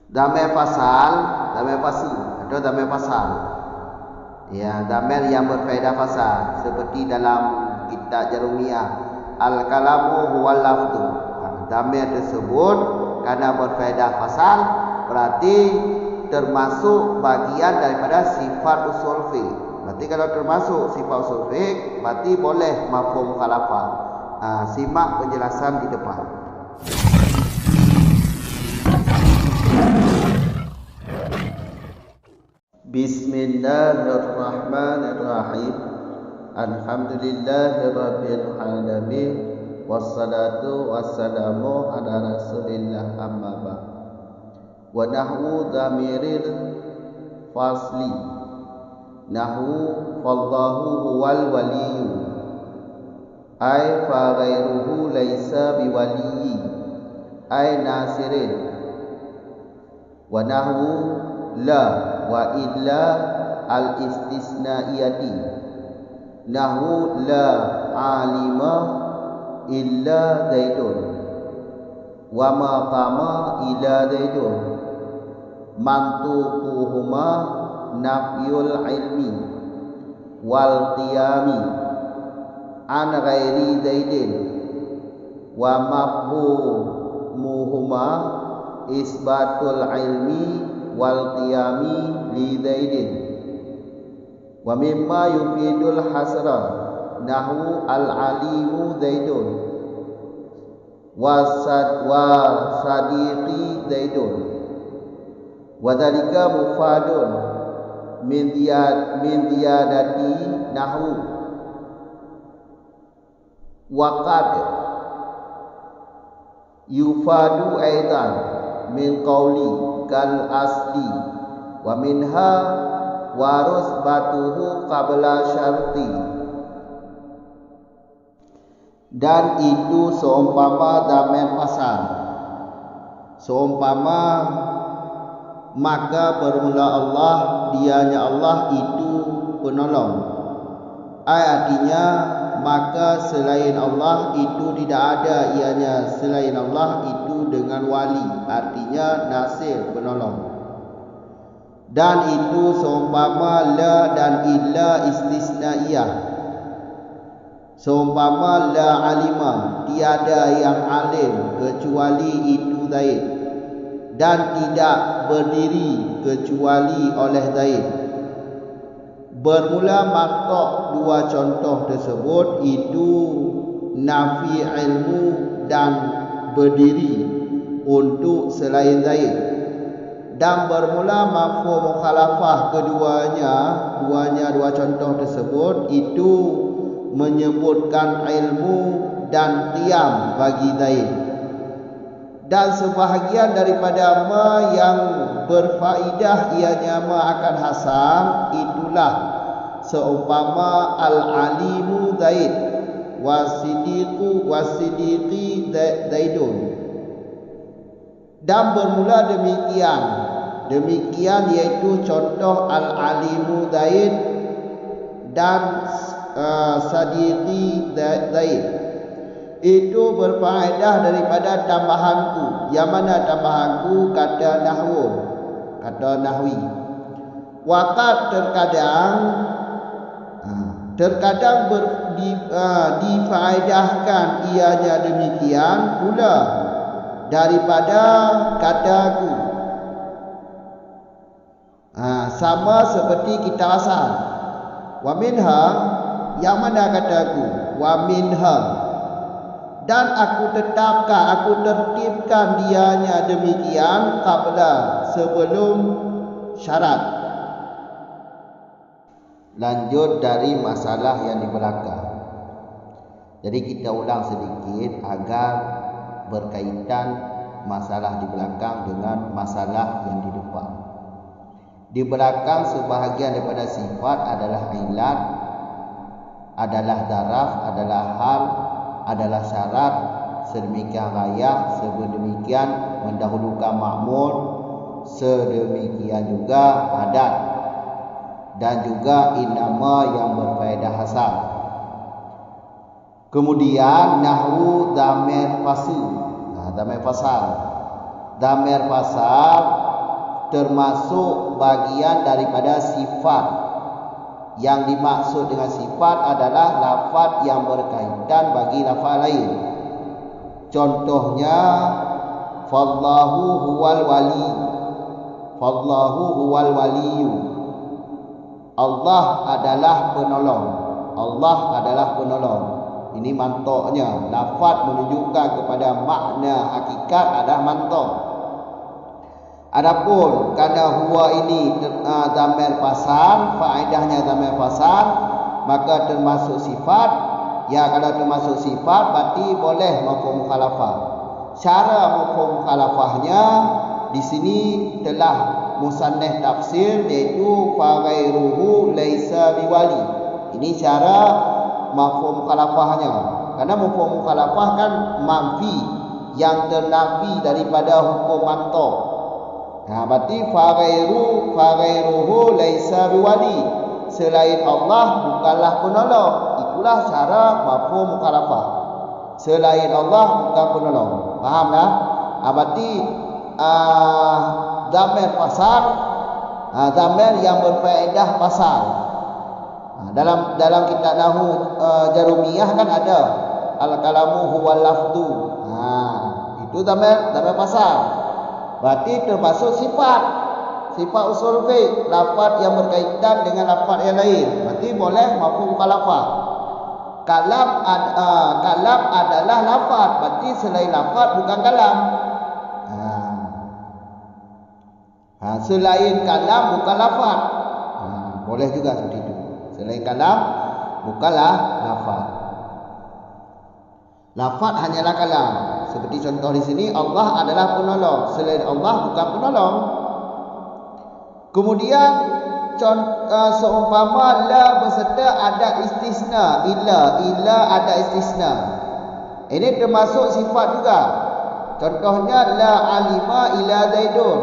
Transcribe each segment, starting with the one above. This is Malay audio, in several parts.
Damai pasal, damai pasu atau damai pasal. Ya, damai yang berfaedah pasal seperti dalam kitab Jarumiyah al-kalamu huwal lafdu. Damai tersebut karena berfaedah pasal berarti termasuk bagian daripada sifat usul fiqh. Berarti kalau termasuk sifat usul fiqh berarti boleh mafhum mukhalafah. Simak penjelasan di depan. Bismillahirrahmanirrahim. Alhamdulillahirabbil alamin. Wassalatu wassalamu ala Rasulillah amma ba'd. Wa nahwu dhamiril fasli. Nahwu fallahu huwal waliyyu. Ay fa ghairuhu laisa biwaliyyi. Ay nasirin. Wa nahwu la wa illa al istisnaiyati. Nahwu la alima illa zaidun wa ma qama illa zaidun. Mantuquhuma nafyul ilmi wal qiyami an ghairi zaidin wa mafhumuhuma isbatul ilmi wal qiyami li zaidin. Wa mimma yufidul hasra nahwu al alimu zaidun wa sadiqi zaidun. Wa dzalika mufadun min ziyadati nahwu wa qad yufadu aidan min qawli kal asli wa minha warus batuhu qabla syarti. Dan itu seumpama damai pasal, seumpama maka bermula Allah, dianya Allah itu penolong. Artinya maka selain Allah itu tidak ada, ianya selain Allah itu dengan wali, artinya nasir, penolong. Dan itu seumpama la dan illa istisnaiyah. Seumpama la alima, tiada yang alim kecuali itu Zaid, dan tidak berdiri kecuali oleh Zaid. Bermula maktok dua contoh tersebut itu nafi ilmu dan berdiri untuk selain Zaid. Dan bermula mafhum mukhalafah keduanya, dua contoh tersebut itu menyebutkan ilmu dan qiyam bagi Zaid. Dan sebahagian daripada ma yang berfaedah ianya ma akan hasan, itulah seumpama al-alimu Zaid wasidiqi Zaidun. Dan bermula demikian yaitu contoh al-alimu Zaid dan sadiqi Zaid itu berfaedah daripada tambahanku. Yang mana tambahanku? Kata nahwi. Waqad terkadang difaedahkan ianya demikian pula daripada kataku. Sama seperti kita asal. Wa minha, yang mana kataku? Wa minha, dan aku tertibkan dianya demikian qabla, sebelum syarat. Lanjut dari masalah yang di belakang. Jadi kita ulang sedikit agar berkaitan masalah di belakang dengan masalah yang di depan. Di belakang sebahagian daripada sifat adalah ilat, adalah daraf, adalah hal, adalah syarat, sedemikian raya, sedemikian mendahulukan ma'mul, sedemikian juga adat, dan juga inama yang berfaedah hasan. Kemudian nahwu damir fasil. Damir pasal termasuk bagian daripada sifat. Yang dimaksud dengan sifat adalah lafaz yang berkaitan bagi lafaz lain. Contohnya, fallahu huwal wali. Fallahu huwal waliyu. Allah adalah penolong. Allah adalah penolong. Ini mantoknya. Lafaz menunjukkan kepada makna hakikat adalah mantok. Adapun kerana huwa ini dhamir fasal, faedahnya dhamir fasal, maka termasuk sifat. Ya, kalau termasuk sifat berarti boleh mafhum mukhalafah. Cara mafhum mukhalafahnya di sini telah musannif tafsir, iaitu fa ghairuhu laisa biwali. Ini cara mafhum mukhalafahnya. Karena mafhum mukhalafah kan manfi, yang ternafi daripada hukum mantok. Berarti fa ghairuhu laisa biwali. Selain Allah bukanlah penolong. Itulah cara mafhum mukhalafah. Selain Allah bukan penolong. Faham tak? Berarti dhamir fasal, dhamir yang berfaedah fasal. Dalam kitab nahwu jarumiyah kan ada al-kalamu huwal lafdu. Itu dhamir fasal. Berarti termasuk sifat usul fiqh, lafaz yang berkaitan dengan lafaz yang lain. Berarti boleh mafhum mukhalafah. Kalam adalah lafaz, berarti selain lafaz bukan kalam. Selain kalam bukan lafaz. Boleh juga seperti itu. Selain kalam bukanlah lafaz. Lafaz hanyalah kalam. Seperti contoh di sini, Allah adalah penolong. Selain Allah bukan penolong. Kemudian seumpama la berserta ada istisna, illa ada istisna. Ini termasuk sifat juga. Contohnya la alima ila zaidun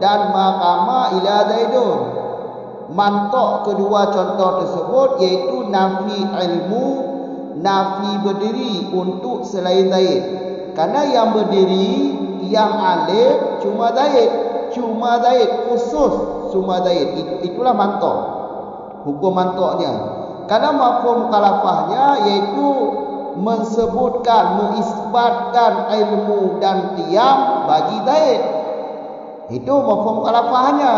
dan maqama ila zaidun. Mantok kedua contoh tersebut iaitu nafi ilmu, nafi berdiri untuk selain Zaid. Karena yang berdiri, yang alif cuma Zaid, khusus cuma Zaid. Itulah mantok. Hukum mantoknya. Karena mafhum mukhalafahnya iaitu mensebutkan, mengisbatkan ilmu dan qiyam bagi Zaid. Itu mafhum mukhalafahnya.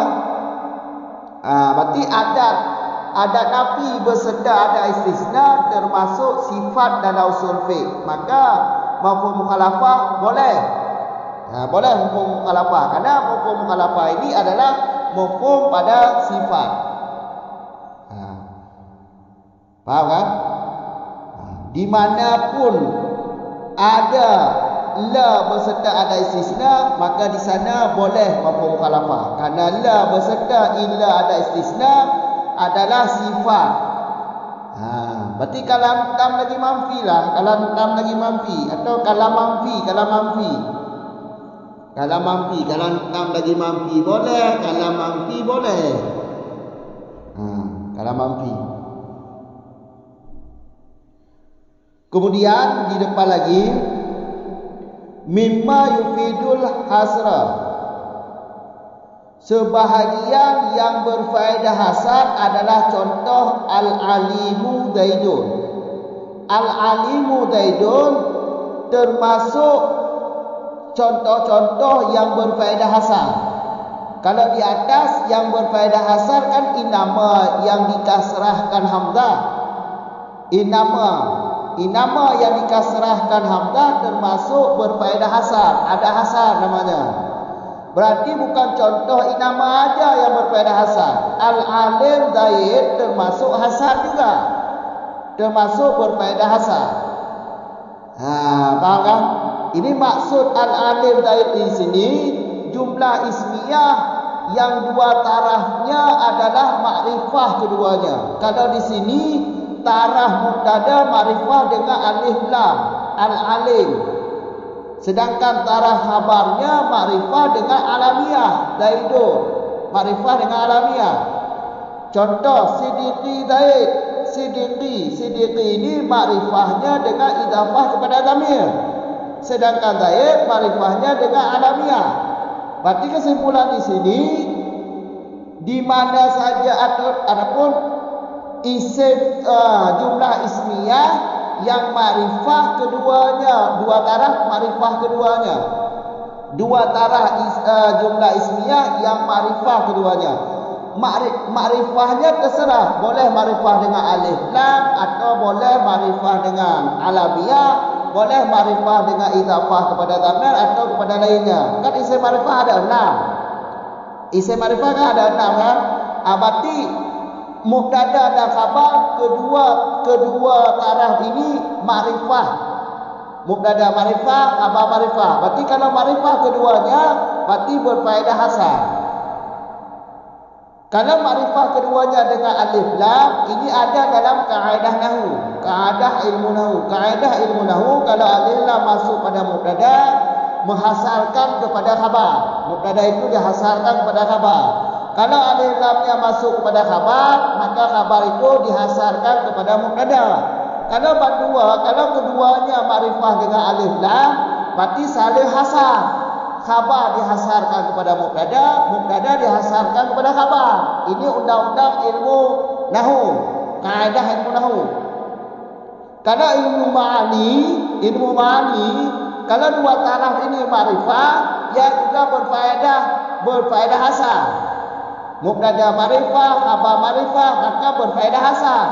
Berarti adat nafi berserta ada istisna termasuk sifat dalam usul fiqh. Maka mafhum mukhalafah boleh. Boleh mafhum mukhalafah. Karena mafhum mukhalafah ini adalah mafhum pada sifat. Faham kan? Dimanapun ada la berserta ada istisna, maka di sana boleh mafhum mukhalafah. Karena la berserta illa ada istisna adalah sifat. Berarti kalam tam lagi manfi lah. Kalam tam lagi manfi. Atau kalam manfi. Kalam tam lagi manfi boleh. Kalam manfi boleh. Kalam manfi. Kemudian di depan lagi, mimma yufidul hasra. Sebahagian yang berfaedah hasar adalah contoh al-alimu zaidun. Al-alimu zaidun termasuk contoh-contoh yang berfaedah hasar. Kalau di atas yang berfaedah hasar kan inama yang dikasrahkan hamzah. Inama yang dikasrahkan hamzah termasuk berfaedah hasar. Ada hasar namanya. Berarti bukan contoh inama aja yang berfaedah hasar. Al-alim Zaid termasuk hasar juga. Termasuk berfaedah hasar. Faham kan? Ini maksud al-alim Zaid di sini jumlah ismiyah yang dua tarafnya adalah makrifah keduanya. Kalau di sini taraf mubtada makrifah dengan alif lam, al-alim. Sedangkan taraf khabarnya makrifah dengan alamiah, Zaidun. Makrifah dengan alamiah. Contoh Siddiqi Zaid. Siddiqi ini makrifahnya dengan idafah kepada dhamir. Sedangkan Zaid makrifahnya dengan alamiah. Berarti kesimpulan di sini di mana saja ataupun isim jumlah ismiyah yang makrifah keduanya, dua taraf makrifah keduanya. Dua taraf jumlah ismiyah yang makrifah keduanya. Makrifahnya terserah, boleh makrifah dengan alif lam atau boleh makrifah dengan alamiah, boleh makrifah dengan idhafah kepada dhamir atau kepada lainnya. Kan isim makrifah ada 6. Isim makrifah kan ada 6 kan? Berarti mubtada dan khabar kedua taraf ini makrifah. Mubtada makrifah, khabar makrifah. Berarti kalau makrifah keduanya berarti berfaedah hasan. Kalau makrifah keduanya dengan alif lam, ini ada dalam kaedah nahwu, kaedah ilmu nahwu. Kaedah ilmu nahwu, kalau alif lam masuk pada mubtada, menghasarkan kepada khabar. Mubtada itu dihasarkan kepada khabar. Kalau alif lamnya masuk kepada khabar, maka khabar itu dihasarkan kepada mubtada. Kalau keduanya makrifah dengan alif lam, berarti saling hasar. Khabar dihasarkan kepada mubtada, mubtada dihasarkan kepada khabar. Ini undang-undang ilmu nahwu, kaedah ilmu nahwu. Karena ilmu ma'ani, kalau dua taraf ini makrifah, ia juga berfaedah hasan. Mubtada makrifah, khabar makrifah, maka berfaedah hasan.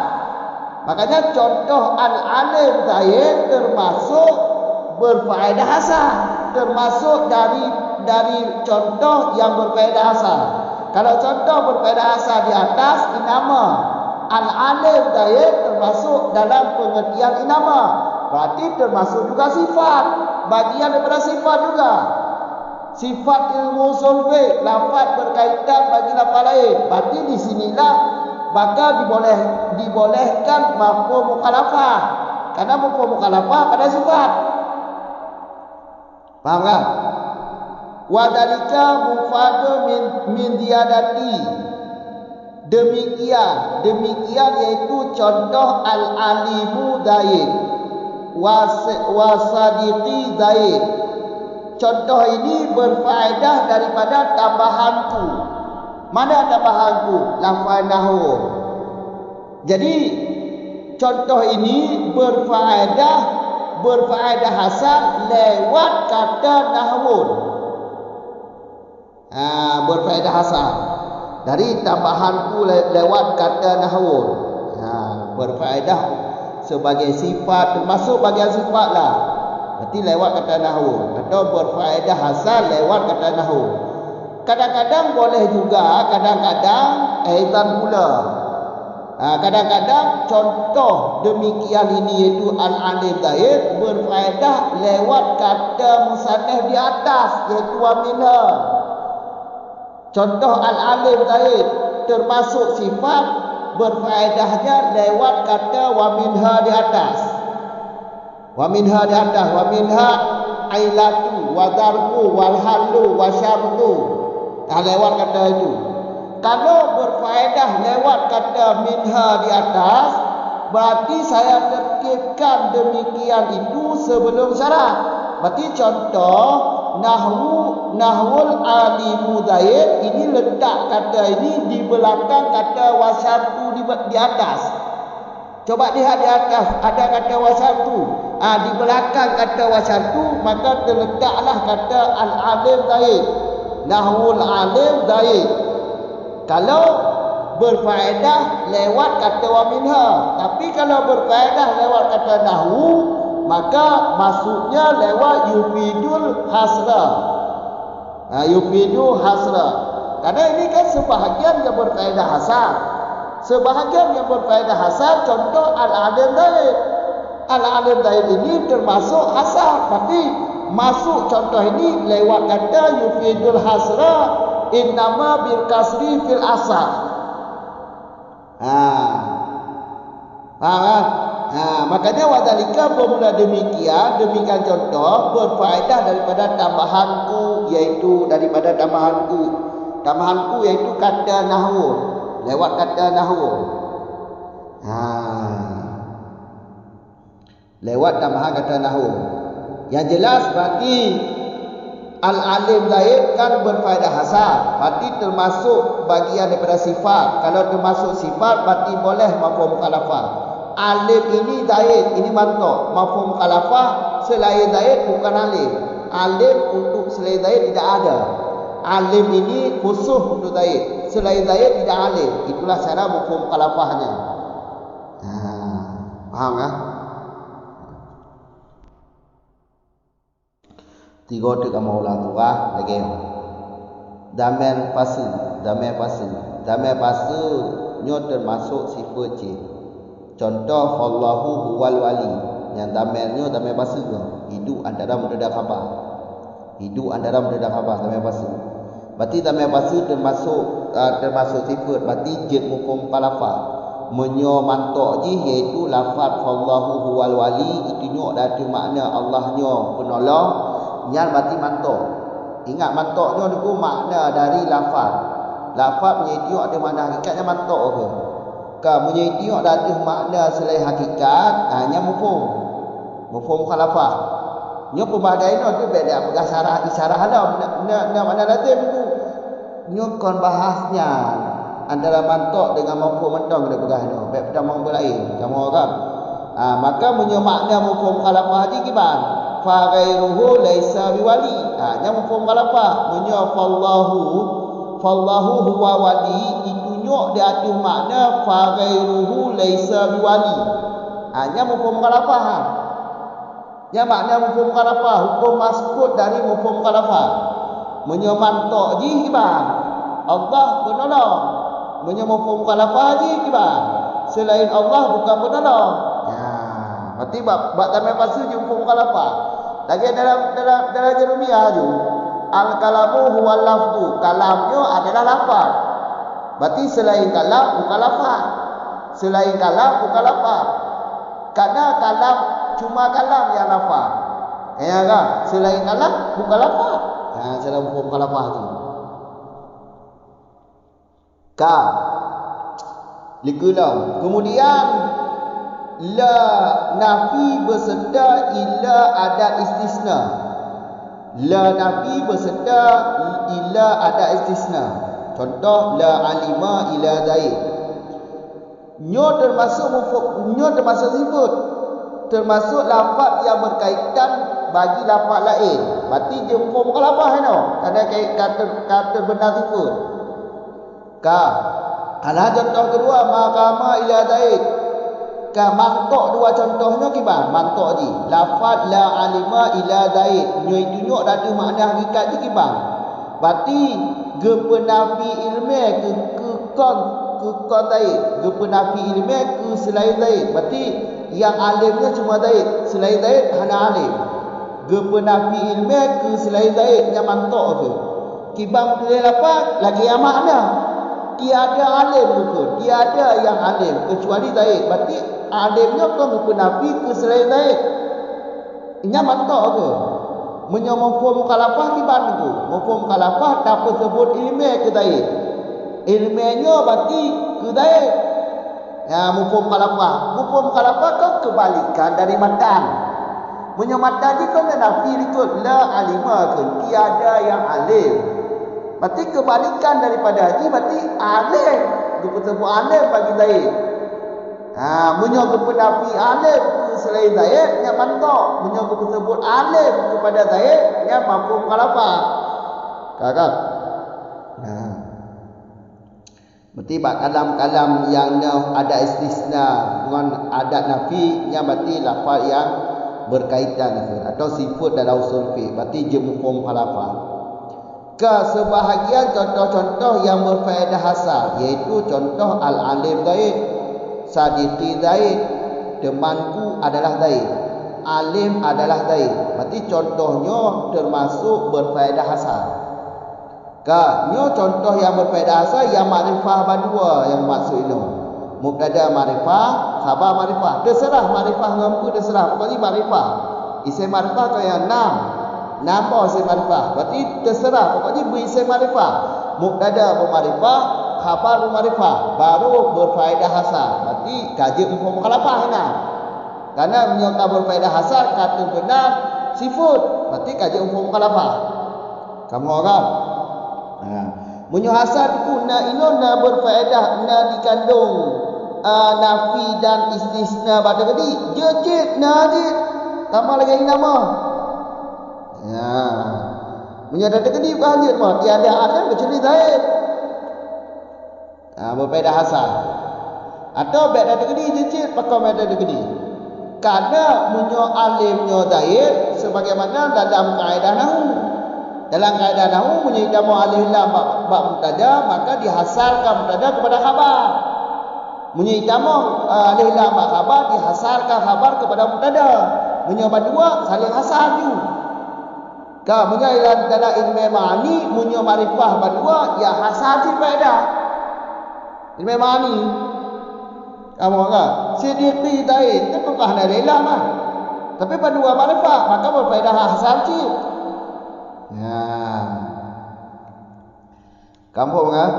Makanya contoh al-alif zaid termasuk berfaedah hasan, termasuk dari contoh yang berfaedah hasan. Kalau contoh berfaedah hasan di atas inama, al-alif zaid termasuk dalam pengertian inama, berarti termasuk juga sifat, bagian daripada sifat juga. Sifat ilmu usul fiqh, lafaz berkaitan bagi lafaz lain. Berarti di sinilah maka dibolehkan mafhum mukhalafah. Karena mafhum mukhalafah pada sifat. Paham kan? Wa dzalika mufadu min ziyadati. Demikian yaitu contoh al-alimu zaid wa sadiqi zaid. Contoh ini berfaedah daripada tambahanku. Mana tambahanku? Lafaz nahwu. Jadi contoh ini berfaedah hasan lewat kata nahwu. Berfaedah hasan dari tambahanku lewat kata nahwu. Berfaedah sebagai sifat, termasuk bagian sifat lah. Berarti lewat kata nahwu atau berfaedah hasan lewat kata nahwu. Kadang-kadang boleh juga, kadang-kadang aidan pula. Kadang-kadang contoh demikian ini iaitu al-alif zaid berfaedah lewat kata musannaf di atas iaitu wa minha. Contoh al-alif zaid termasuk sifat berfaedahnya lewat kata wa minha di atas. Wa minha di atas, wa minha ailatu wa darbu wal halu wa syartu. Lewat kata itu. Kalau berfaedah lewat kata minha di atas, berarti saya tertibkan demikian itu sebelum syarat. Berarti contoh nahwul alimu zaid ini letak kata ini di belakang kata wasyartu di atas. Coba lihat di atas ada kata wasyartu. Di belakang kata wasyartu maka terletaklah kata al-alim zaid. Nahwul alim zaid. Kalau berfaedah lewat kata wa minha, tapi kalau berfaedah lewat kata nahwu, maka masuknya lewat yufidul hasra. Yufidu hasra. Karena ini kan sebahagian yang berfaedah hasan. Sebahagian yang berfaedah hasan contoh al-alim zaid. Al-alim zaid ini termasuk hasan, tapi masuk contoh ini lewat kata yufidul hasra innama bil kasri fil asal. Makanya wadzalika bermula demikian contoh berfaedah daripada tambahanku yaitu yaitu kata nahwu lewat kata nahwu. Lewat tambahan kata nahwu. Yang jelas berarti Al-alim zaid kan berfaedah hasan, berarti termasuk bagian daripada sifat. Kalau termasuk sifat berarti boleh mafhum mukhalafah. Alim ini zaid, ini mantuk. Mafhum mukhalafah selain zaid bukan alim. Alim untuk selain zaid tidak ada. Alim ini khusus untuk zaid. Selain zaid tidak alim. Itulah cara mafhum mukhalafahnya. Faham kan? Tiga tu kamu ulang turah lagi. Damel pasu, damel pasu. Damel pasu nyo termasuk sifat C. Contoh Allahu huwal wali. Yang damelnya damel pasu tu. Hidup antara mubtada khabar. Hidup antara mubtada khabar damel pasu. Berarti damel pasu termasuk sifat. Berarti jid mufhum mukhalafah. Menyo mantok ji iaitu lafaz Allahu huwal wali itu nyo ada makna Allahnya penolong. Yang berarti mantok. Ingat mantoknya itu makna dari lafaz. Lafaz menyetiuk ada makna hakikatnya mantok ke? Kalau menyetiuk ada makna selain hakikat, hanya mufhum. Mufhum mukhalafah. Nyo pembahagain tu beda berdasar isyarah dah. Nak makna lazim tu. Nyo kon bahasnya antara mantok dengan mufhum mentong kena begah no. Baik pertama berlain. Kamu kan? Maka menyo makna mufhum mukhalafah ji kiban. Fa ghairuhu laisa biwali. Nya mafhum mukhalafah. Menyo fallahu huwa wali itu nyok dia ada makna fa ghairuhu laisa biwali. Nya mafhum mukhalafah. Nya makna mafhum mukhalafah hukum masbut dari mafhum mukhalafah. Menyo mantok ji kiban. Allah penolong. Menyo mafhum mukhalafah ji kiban. Selain Allah bukan penolong. Berarti bab tamai pasal je mafhum mukhalafah. Lagi dalam Jeremiah tu, al-kalamu huwal lafdu. Kalamnya adalah lafaz. Berarti selain kalam bukan lafaz. Selain kalam bukan lafaz. Karena kalam cuma kalam yang lafaz. Ya kan? Selain kalam bukan lafaz. Selain mafhum mukhalafah tu. Ka likulam. Kemudian la nafi berserta illa adat istisna. La nafi berserta illa adat istisna. Contoh la alima ila zaid. Nyo termasuk sifat. Termasuk lafaz yang berkaitan bagi lafaz lain. Berarti dia mafhum mukhalafah no. Kerana kata benar sifat. Ka. Kalau contoh kedua maqama ila zaid. Mantok dua contohnya kiban mantok ji lafaz la alima ila zaid nyo itu nyok ada makna hakikat ji kiban berarti gepenafi ilmu ke kon zaid gepenafi ilmu ke selain zaid berarti yang alimnya cuma zaid selain zaid hanya alim gepenafi ilmu ke selain zaid yang mantok tu kiban boleh lafaz lagi yang makna tiada alim betul tiada yang alim kecuali zaid berarti alimnya kau berpenafi ke selain zaid. Ini mantok ke? Menyo mafhum mukhalafah kiban tu. Mafhum mukhalafah tak sebut ilmu ke zaid. Ilmunya berarti ke zaid. Mafhum mukhalafah. Mafhum mukhalafah kau kebalikan dari matan. Menyo matan ni kau nafi ikut la alima ke tiada yang alim. Berarti kebalikan daripada haji berarti alim. Dia sebut alim bagi zaid. Menyokong penafi alim ke selain zaid yang mantok, menyokong tersebut alim kepada zaid yang mafhum mukhalafah. Kakak. Berarti kalam-kalam yang ada istisna dengan adat nafi yang berarti lafaz yang berkaitan atau sifat dalam usul fiqh berarti je mafhum mukhalafah. Sebahagian contoh-contoh yang berfaedah hasan iaitu contoh al-alim zaid. Sadiqi zaid, temanku adalah zaid, alim adalah zaid. Berarti contohnya termasuk berfaedah hasan. Nyo contoh yang berfaedah hasan yang makrifah berdua yang maksud itu. Mubtada makrifah, khabar makrifah. Terserah makrifah ngampu terserah. Pokoknya makrifah. Isim makrifah kau yang 6. Nama isim makrifah. Berarti terserah. Pokoknya berisim makrifah. Mubtada bermakrifah, khabar bermakrifah, baru berfaedah hasan. Berarti kaji mafhum mukhalafah hina. Karena menyokong berfaedah hasan kata benar sifat. Berarti kaji mafhum mukhalafah. Kamu orang. Munyo hasad ku na ino na berfaedah na dikandung nafi dan istisna pada kedi. Jecit na jit. Tambah lagi nama. Ya. Munyo ada kedi bukan jit mah. Tiada ada kecuali zaid. Berfaedah hasad. Atau bek ada kedi jecit pakai bek ada kedi. Karena munyo alimnya zaid sebagaimana dalam kaedah nahwu. Dalam kaedah nahwu bunyi jamu alif lam bab mubtada maka dihasarkan mubtada kepada khabar. Bunyi jamu alif lam bab khabar dihasarkan khabar kepada mubtada. Bunyi berdua saling hasar tu. Ka bunyi dalam ilmu ma'ani bunyi ma'rifah berdua ya hasar di faedah. Ilmu ma'ani. Kamu enggak? Sidiqi dain itu bukan dari lam ah. Tapi berdua ma'rifah maka berfaedah hasar di. Ya. Kampung kan?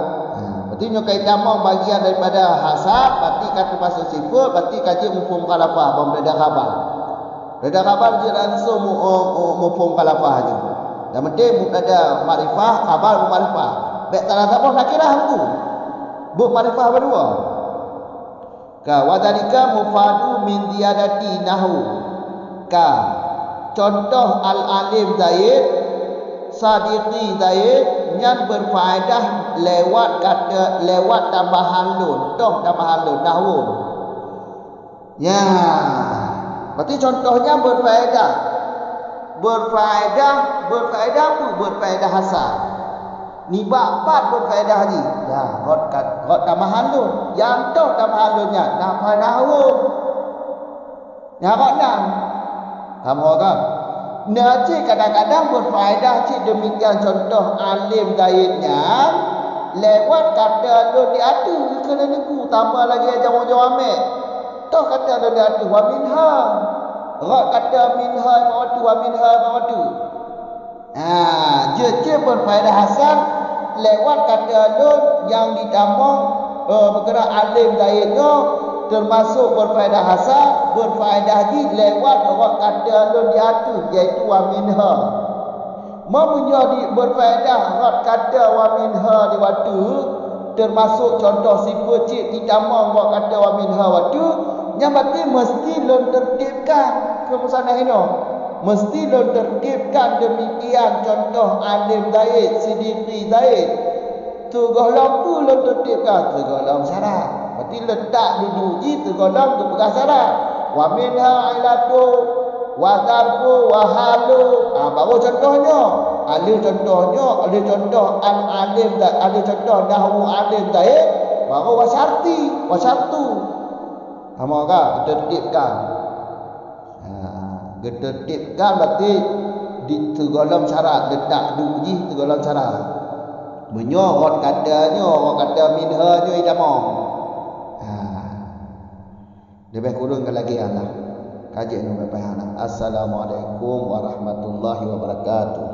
Berarti nyokai tamang bagian daripada hasad, berarti kata pasal sifat, berarti kaji mufhum kalafah, pembeda khabar. Beda khabar je langsung mufhum kalafah aja. Yang penting mubtada makrifah, khabar makrifah. Baik tak ada apa nakirah aku. Bu makrifah berdua. Ka wadalika mufadu min ziyadati nahwu. Ka contoh al-alim zaid Sadiqi zaid yang berfaedah lewat kata lewat tambahan lun, toh tambahan lun nahwu. Ya. Berarti contohnya berfaedah. Berfaedah apa? Berfaedah hasan. Ni bab 4 berfaedah haji. Ya, hot tambahan lun. Yang toh tambahan lunnya nahwu. Ya kan? Kamu kan? Cik kadang-kadang berfaedah cik demikian contoh alim zaidnya lewat kata lun diatu kena niku tambah lagi jawab toh kata lun diatu wa minha rat kata minha bawatu wa minha bawatu cik berfaedah hasan lewat kata lun yang ditambah bergerak alim zaidnya termasuk berfaedah hasan berfaedah di lewat orang kata lun diatu iaitu wa minha menjadi berfaedah orang kata wa minha di waktu termasuk contoh sifat cik ditambah orang kata wa minha waktu yang berarti mesti lun tertibkan ke sana ini mesti lun tertibkan demikian contoh alim zaid sidiqi zaid segala tu lun tertibkan segala syarat. Berarti letak dulu itu golong ke bekas syarat. Wa minha ilatu wa zarfu wa halu. Baru contohnya. Ada contoh al-alim dan ada contoh nahwu alim zaid. Baru wa syartu. Kamu kan tertibkan. Tertibkan berarti di tergolong syarat letak dulu tergolong syarat. Menyorot katanya, orang kata minha nya idamah. Lebih kurang lagi Allah. Kajian Assalamualaikum warahmatullahi wabarakatuh.